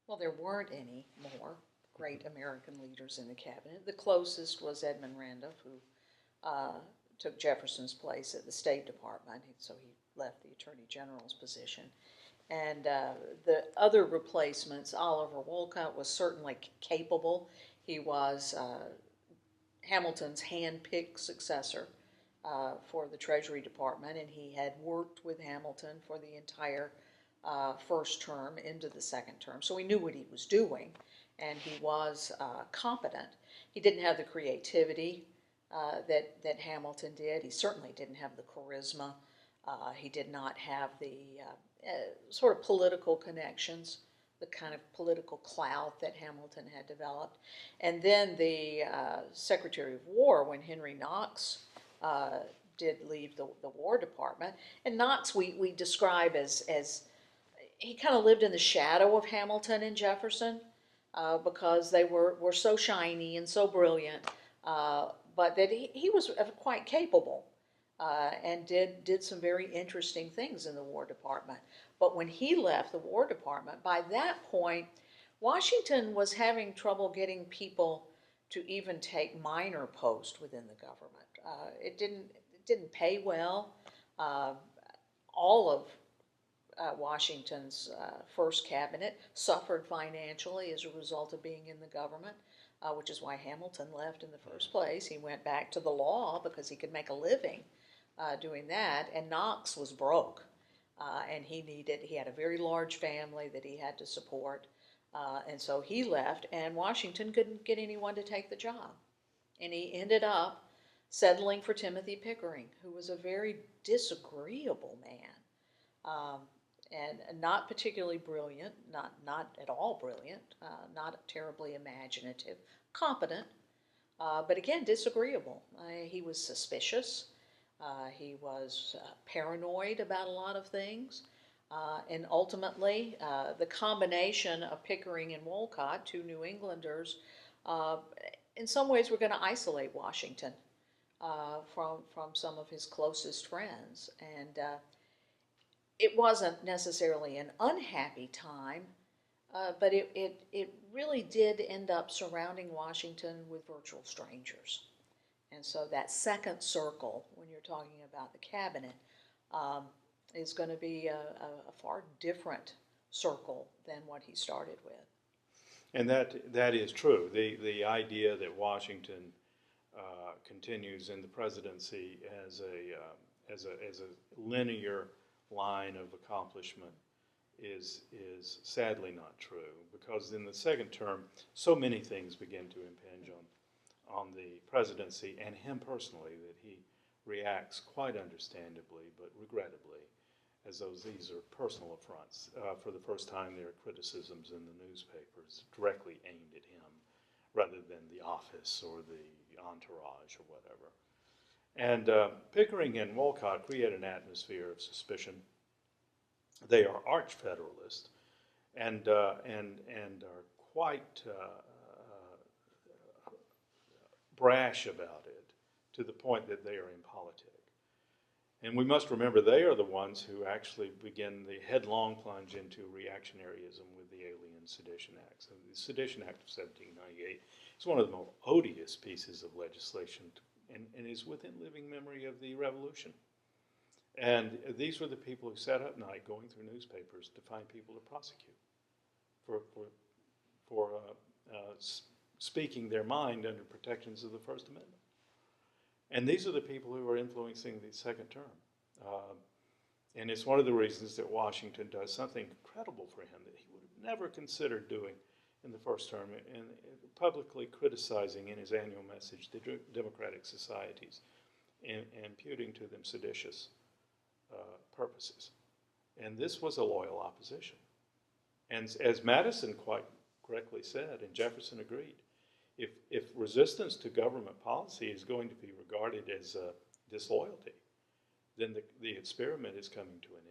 Well, there weren't any more great American leaders in the cabinet. The closest was Edmund Randolph, who took Jefferson's place at the State Department, so he left the Attorney General's position. And the other replacements, Oliver Wolcott was certainly capable. He was Hamilton's hand-picked successor for the Treasury Department, and he had worked with Hamilton for the entire first term into the second term. So he knew what he was doing, and he was competent. He didn't have the creativity that Hamilton did. He certainly didn't have the charisma. He did not have the sort of political connections, the kind of political clout that Hamilton had developed. And then the Secretary of War, when Henry Knox did leave the War Department, and Knox we describe as he kind of lived in the shadow of Hamilton and Jefferson because they were so shiny and so brilliant, but that he was quite capable and did some very interesting things in the War Department. But when he left the War Department, by that point, Washington was having trouble getting people to even take minor posts within the government. It didn't pay well. All of Washington's first cabinet suffered financially as a result of being in the government, which is why Hamilton left in the first place. He went back to the law because he could make a living doing that, and Knox was broke, and he had a very large family that he had to support, and so he left, and Washington couldn't get anyone to take the job, and he ended up settling for Timothy Pickering, who was a very disagreeable man. And not particularly brilliant, not at all brilliant, not terribly imaginative, competent, but again, disagreeable. He was suspicious. He was paranoid about a lot of things. And ultimately, the combination of Pickering and Wolcott, two New Englanders, in some ways were going to isolate Washington from some of his closest friends. And it wasn't necessarily an unhappy time, but it really did end up surrounding Washington with virtual strangers. And so that second circle, when you're talking about the cabinet, is going to be a far different circle than what he started with. And that is true. The idea that Washington continues in the presidency as a linear line of accomplishment is sadly not true, because in the second term, so many things begin to impinge on the presidency and him personally that he reacts quite understandably but regrettably as though these are personal affronts. For the first time, there are criticisms in the newspapers directly aimed at him rather than the office or the entourage or whatever. And Pickering and Wolcott create an atmosphere of suspicion. They are arch Federalists and are quite brash about it, to the point that they are impolitic. And we must remember they are the ones who actually begin the headlong plunge into reactionaryism with the Alien Sedition Act. So the Sedition Act of 1798 is one of the most odious pieces of legislation and is within living memory of the Revolution. And these were the people who sat up at night going through newspapers to find people to prosecute for speaking their mind under protections of the First Amendment. And these are the people who are influencing the second term. And it's one of the reasons that Washington does something incredible for him that he would have never considered doing in the first term, and publicly criticizing in his annual message the democratic societies and imputing to them seditious purposes. And this was a loyal opposition. And as Madison quite correctly said, and Jefferson agreed, if resistance to government policy is going to be regarded as disloyalty, then the experiment is coming to an